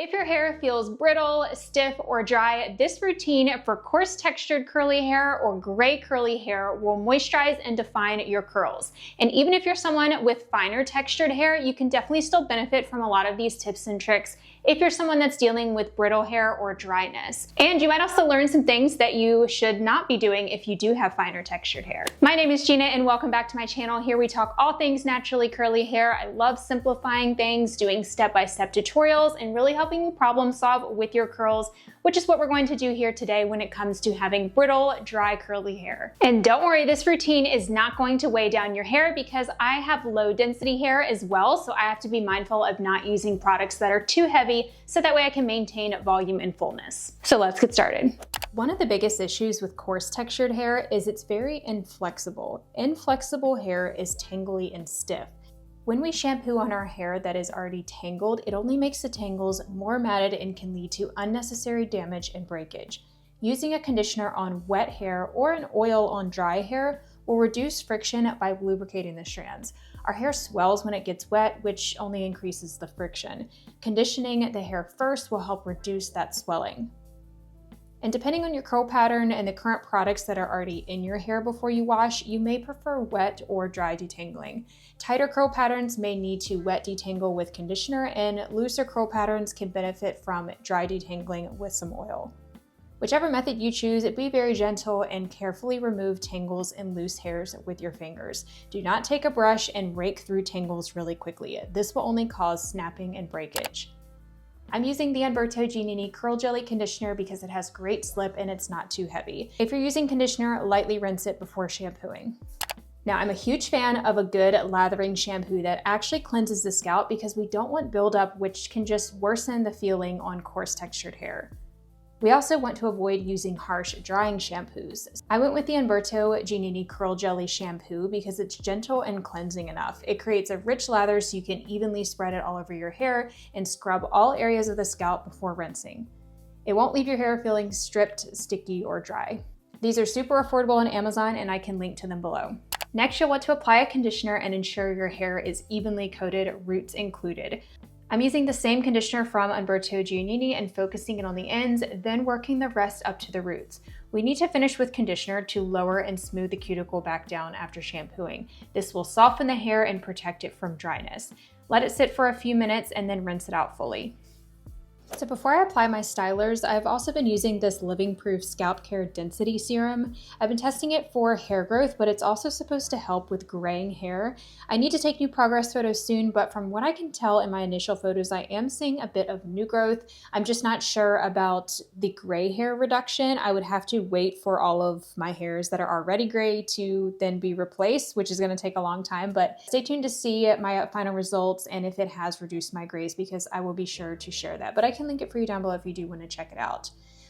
If your hair feels brittle, stiff, or dry, this routine for coarse textured curly hair or gray curly hair will moisturize and define your curls. And even if you're someone with finer textured hair, you can definitely still benefit from a lot of these tips and tricks if you're someone that's dealing with brittle hair or dryness. And you might also learn some things that you should not be doing if you do have finer textured hair. My name is Gina and welcome back to my channel. Here we talk all things naturally curly hair. I love simplifying things, doing step-by-step tutorials, and really helping you problem solve with your curls, which is what we're going to do here today when it comes to having brittle, dry, curly hair. And don't worry, this routine is not going to weigh down your hair because I have low density hair as well, so I have to be mindful of not using products that are too heavy so that way I can maintain volume and fullness. So let's get started. One of the biggest issues with coarse textured hair is it's very inflexible. Inflexible hair is tangly and stiff. When we shampoo on our hair that is already tangled, it only makes the tangles more matted and can lead to unnecessary damage and breakage. Using a conditioner on wet hair or an oil on dry hair will reduce friction by lubricating the strands. Our hair swells when it gets wet, which only increases the friction. Conditioning the hair first will help reduce that swelling. And depending on your curl pattern and the current products that are already in your hair before you wash, you may prefer wet or dry detangling. Tighter curl patterns may need to wet detangle with conditioner, and looser curl patterns can benefit from dry detangling with some oil. Whichever method you choose, be very gentle and carefully remove tangles and loose hairs with your fingers. Do not take a brush and rake through tangles really quickly. This will only cause snapping and breakage. I'm using the Umberto Giannini Curl Jelly Conditioner because it has great slip and it's not too heavy. If you're using conditioner, lightly rinse it before shampooing. Now, I'm a huge fan of a good lathering shampoo that actually cleanses the scalp because we don't want buildup, which can just worsen the feeling on coarse textured hair. We also want to avoid using harsh drying shampoos. I went with the Umberto Giannini Curl Jelly Shampoo because it's gentle and cleansing enough. It creates a rich lather so you can evenly spread it all over your hair and scrub all areas of the scalp before rinsing. It won't leave your hair feeling stripped, sticky, or dry. These are super affordable on Amazon and I can link to them below. Next, you'll want to apply a conditioner and ensure your hair is evenly coated, roots included. I'm using the same conditioner from Umberto Giannini and focusing it on the ends, then working the rest up to the roots. We need to finish with conditioner to lower and smooth the cuticle back down after shampooing. This will soften the hair and protect it from dryness. Let it sit for a few minutes and then rinse it out fully. So before I apply my stylers, I've also been using this Living Proof Scalp Care Density Serum. I've been testing it for hair growth, but it's also supposed to help with graying hair. I need to take new progress photos soon, but from what I can tell in my initial photos, I am seeing a bit of new growth. I'm just not sure about the gray hair reduction. I would have to wait for all of my hairs that are already gray to then be replaced, which is going to take a long time, but stay tuned to see my final results and if it has reduced my grays because I will be sure to share that. But I can link it for you down below if you do want to check it out.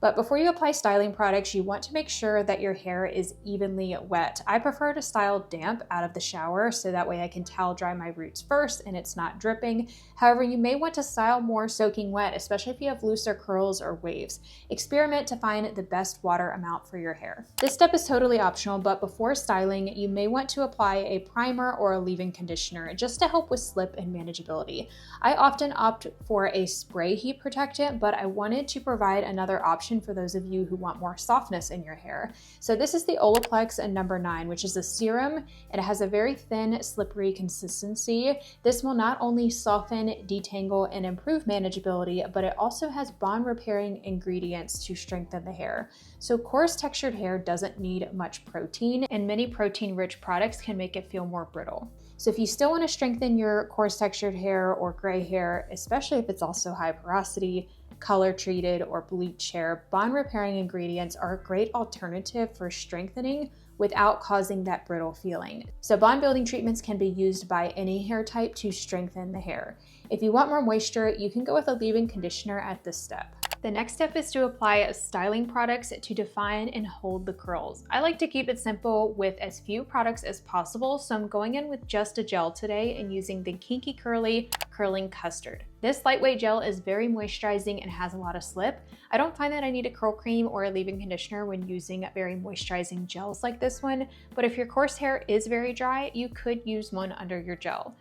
But before you apply styling products, you want to make sure that your hair is evenly wet. I prefer to style damp out of the shower so that way I can towel dry my roots first and it's not dripping. However, you may want to style more soaking wet, especially if you have looser curls or waves. Experiment to find the best water amount for your hair. This step is totally optional, but before styling, you may want to apply a primer or a leave-in conditioner just to help with slip and manageability. I often opt for a spray heat protectant, but I wanted to provide another option for those of you who want more softness in your hair. So this is the Olaplex No. 9, which is a serum. It has a very thin, slippery consistency. This will not only soften, detangle, and improve manageability, but it also has bond repairing ingredients to strengthen the hair. So coarse textured hair doesn't need much protein, and many protein-rich products can make it feel more brittle. So if you still want to strengthen your coarse textured hair or gray hair, especially if it's also high porosity, color treated, or bleached hair, bond repairing ingredients are a great alternative for strengthening without causing that brittle feeling. So bond building treatments can be used by any hair type to strengthen the hair. If you want more moisture, you can go with a leave-in conditioner at this step. The next step is to apply styling products to define and hold the curls. I like to keep it simple with as few products as possible, so I'm going in with just a gel today and using the Kinky Curling Custard. This lightweight gel is very moisturizing and has a lot of slip. I don't find that I need a curl cream or a leave-in conditioner when using very moisturizing gels like this one, but if your coarse hair is very dry, you could use one under your gel.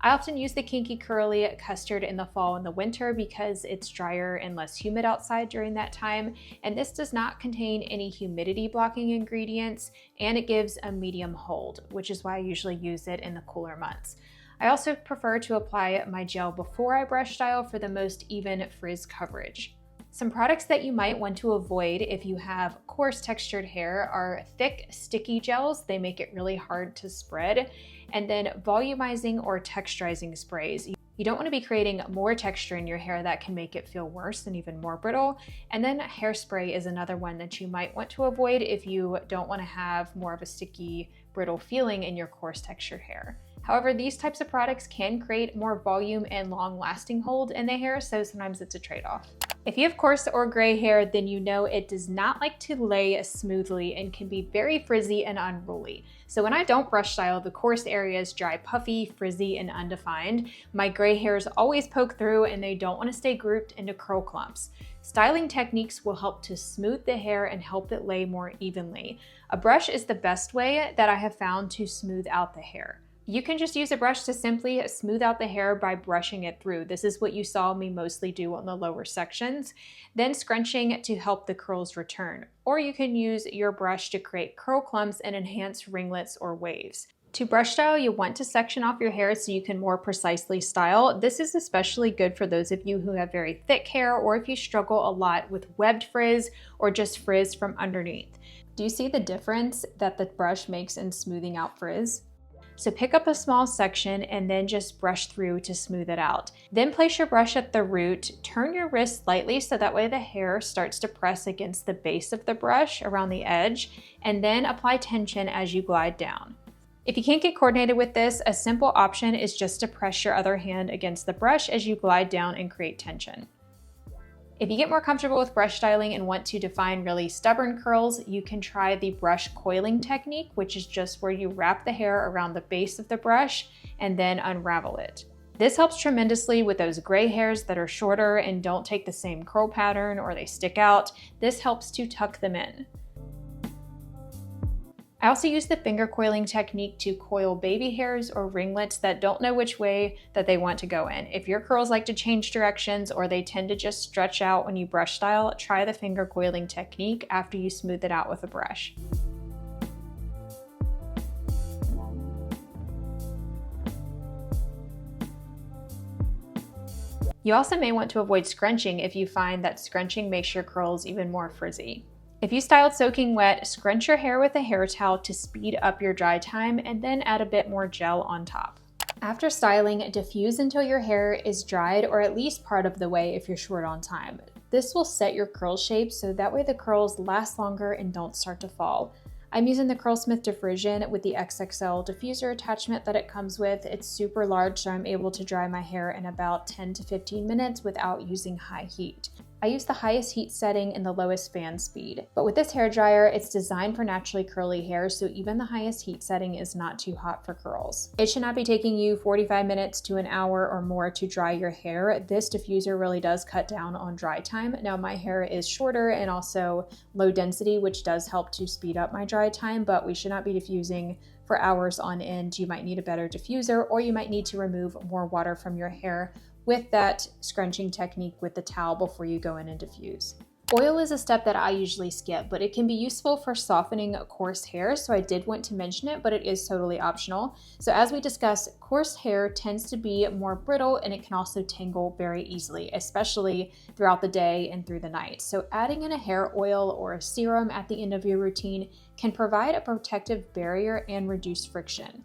I often use the Kinky Curly Custard in the fall and the winter because it's drier and less humid outside during that time, and this does not contain any humidity blocking ingredients, and it gives a medium hold, which is why I usually use it in the cooler months. I also prefer to apply my gel before I brush style for the most even frizz coverage. Some products that you might want to avoid if you have coarse textured hair are thick, sticky gels. They make it really hard to spread. And then volumizing or texturizing sprays. You don't want to be creating more texture in your hair that can make it feel worse and even more brittle. And then hairspray is another one that you might want to avoid if you don't want to have more of a sticky, brittle feeling in your coarse textured hair. However, these types of products can create more volume and long-lasting hold in the hair, so sometimes it's a trade-off. If you have coarse or gray hair, then you know it does not like to lay smoothly and can be very frizzy and unruly. So when I don't brush style, the coarse areas dry puffy, frizzy, and undefined. My gray hairs always poke through and they don't want to stay grouped into curl clumps. Styling techniques will help to smooth the hair and help it lay more evenly. A brush is the best way that I have found to smooth out the hair. You can just use a brush to simply smooth out the hair by brushing it through. This is what you saw me mostly do on the lower sections. Then scrunching to help the curls return. Or you can use your brush to create curl clumps and enhance ringlets or waves. To brush style, you want to section off your hair so you can more precisely style. This is especially good for those of you who have very thick hair or if you struggle a lot with webbed frizz or just frizz from underneath. Do you see the difference that the brush makes in smoothing out frizz? So pick up a small section and then just brush through to smooth it out. Then place your brush at the root, turn your wrist slightly so that way the hair starts to press against the base of the brush around the edge, and then apply tension as you glide down. If you can't get coordinated with this, a simple option is just to press your other hand against the brush as you glide down and create tension. If you get more comfortable with brush styling and want to define really stubborn curls, you can try the brush coiling technique, which is just where you wrap the hair around the base of the brush and then unravel it. This helps tremendously with those gray hairs that are shorter and don't take the same curl pattern or they stick out. This helps to tuck them in. I also use the finger coiling technique to coil baby hairs or ringlets that don't know which way that they want to go in. If your curls like to change directions or they tend to just stretch out when you brush style, try the finger coiling technique after you smooth it out with a brush. You also may want to avoid scrunching if you find that scrunching makes your curls even more frizzy. If you styled soaking wet, scrunch your hair with a hair towel to speed up your dry time and then add a bit more gel on top. After styling, diffuse until your hair is dried or at least part of the way if you're short on time. This will set your curl shape so that way the curls last longer and don't start to fall. I'm using the Curlsmith Defrizzion with the XXL diffuser attachment that it comes with. It's super large, so I'm able to dry my hair in about 10 to 15 minutes without using high heat. I use the highest heat setting and the lowest fan speed. But with this hairdryer, it's designed for naturally curly hair, so even the highest heat setting is not too hot for curls. It should not be taking you 45 minutes to an hour or more to dry your hair. This diffuser really does cut down on dry time. Now my hair is shorter and also low density, which does help to speed up my dry time, but we should not be diffusing for hours on end. You might need a better diffuser, or you might need to remove more water from your hair with that scrunching technique with the towel before you go in and diffuse. Oil is a step that I usually skip, but it can be useful for softening coarse hair, so I did want to mention it, but it is totally optional. So as we discussed, coarse hair tends to be more brittle and it can also tangle very easily, especially throughout the day and through the night. So adding in a hair oil or a serum at the end of your routine can provide a protective barrier and reduce friction.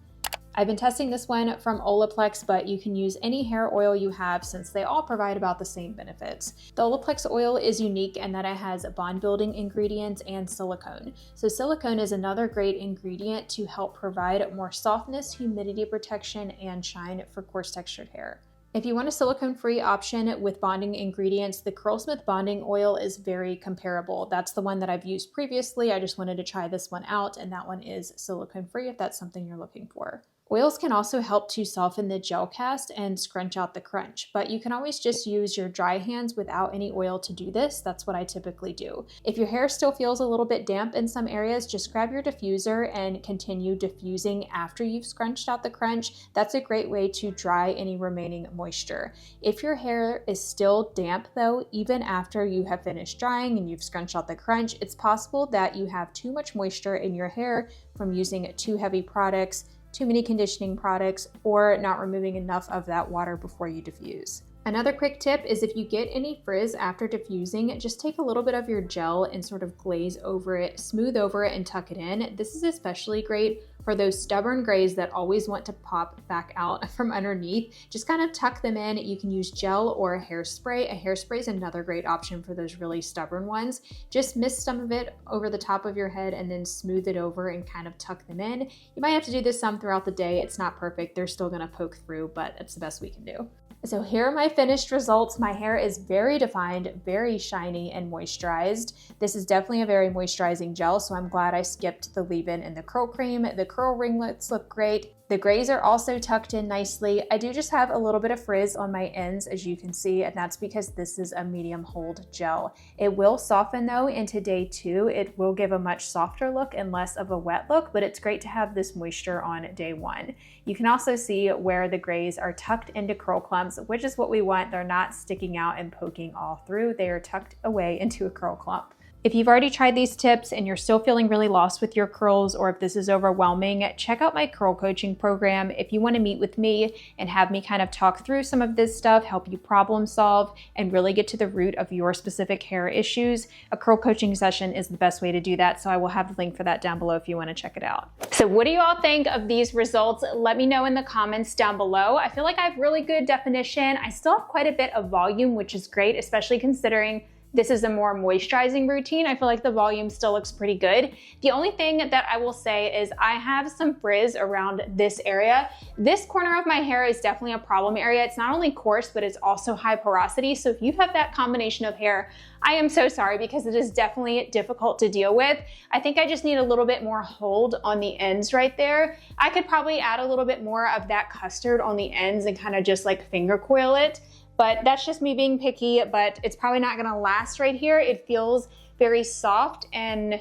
I've been testing this one from Olaplex, but you can use any hair oil you have since they all provide about the same benefits. The Olaplex oil is unique in that it has bond building ingredients and silicone. So silicone is another great ingredient to help provide more softness, humidity protection, and shine for coarse textured hair. If you want a silicone-free option with bonding ingredients, the Curlsmith Bonding Oil is very comparable. That's the one that I've used previously. I just wanted to try this one out, and that one is silicone-free if that's something you're looking for. Oils can also help to soften the gel cast and scrunch out the crunch, but you can always just use your dry hands without any oil to do this. That's what I typically do. If your hair still feels a little bit damp in some areas, just grab your diffuser and continue diffusing after you've scrunched out the crunch. That's a great way to dry any remaining moisture. If your hair is still damp though, even after you have finished drying and you've scrunched out the crunch, it's possible that you have too much moisture in your hair from using too heavy products, too many conditioning products, or not removing enough of that water before you diffuse. Another quick tip is if you get any frizz after diffusing, just take a little bit of your gel and sort of glaze over it, smooth over it, and tuck it in. This is especially great for those stubborn grays that always want to pop back out from underneath. Just kind of tuck them in. You can use gel or a hairspray. A hairspray is another great option for those really stubborn ones. Just mist some of it over the top of your head and then smooth it over and kind of tuck them in. You might have to do this some throughout the day. It's not perfect. They're still gonna poke through, but it's the best we can do. So here are my finished results. My hair is very defined, very shiny and moisturized. This is definitely a very moisturizing gel, so I'm glad I skipped the leave-in and the curl cream. The curl ringlets look great. The grays are also tucked in nicely. I do just have a little bit of frizz on my ends, as you can see, and that's because this is a medium hold gel. It will soften though into day 2. It will give a much softer look and less of a wet look, but it's great to have this moisture on day 1. You can also see where the grays are tucked into curl clumps, which is what we want. They're not sticking out and poking all through. They are tucked away into a curl clump. If you've already tried these tips and you're still feeling really lost with your curls, or if this is overwhelming, check out my curl coaching program. If you want to meet with me and have me kind of talk through some of this stuff, help you problem solve, and really get to the root of your specific hair issues, a curl coaching session is the best way to do that. So I will have the link for that down below if you want to check it out. So what do you all think of these results? Let me know in the comments down below. I feel like I have really good definition. I still have quite a bit of volume, which is great, especially considering this is a more moisturizing routine. I feel like the volume still looks pretty good. The only thing that I will say is I have some frizz around this area. This corner of my hair is definitely a problem area. It's not only coarse, but it's also high porosity. So if you have that combination of hair, I am so sorry, because it is definitely difficult to deal with. I think I just need a little bit more hold on the ends right there. I could probably add a little bit more of that custard on the ends and kind of just like finger coil it. But that's just me being picky, but it's probably not gonna last right here. It feels very soft and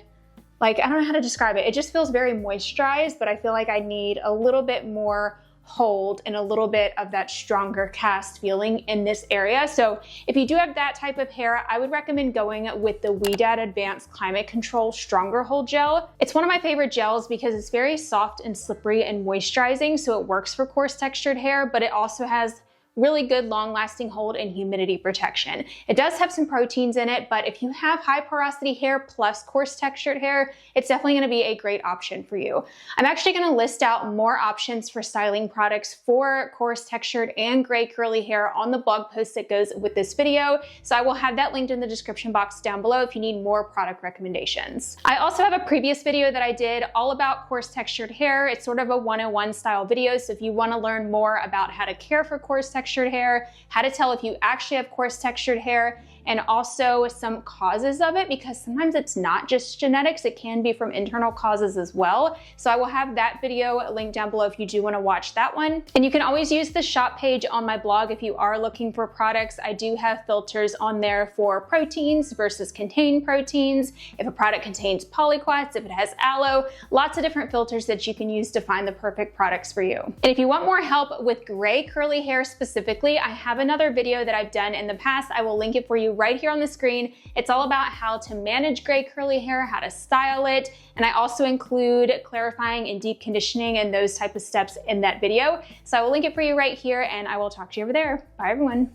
like, I don't know how to describe it. It just feels very moisturized, but I feel like I need a little bit more hold and a little bit of that stronger cast feeling in this area. So if you do have that type of hair, I would recommend going with the Ouidad Advanced Climate Control Stronger Hold Gel. It's one of my favorite gels because it's very soft and slippery and moisturizing, so it works for coarse textured hair, but it also has really good long-lasting hold and humidity protection. It does have some proteins in it, but if you have high porosity hair plus coarse textured hair, it's definitely gonna be a great option for you. I'm actually gonna list out more options for styling products for coarse textured and gray curly hair on the blog post that goes with this video. So I will have that linked in the description box down below if you need more product recommendations. I also have a previous video that I did all about coarse textured hair. It's sort of a 101 style video. So if you wanna learn more about how to care for coarse textured hair, how to tell if you actually have coarse textured hair, and also some causes of it, because sometimes it's not just genetics, it can be from internal causes as well. So I will have that video linked down below if you do want to watch that one. And you can always use the shop page on my blog if you are looking for products. I do have filters on there for proteins versus contained proteins, if a product contains polyquats, if it has aloe, lots of different filters that you can use to find the perfect products for you. And if you want more help with gray curly hair specifically, I have another video that I've done in the past. I will link it for you right here on the screen. It's all about how to manage gray curly hair, how to style it, and I also include clarifying and deep conditioning and those type of steps in that video. So I will link it for you right here, and I will talk to you over there. Bye everyone.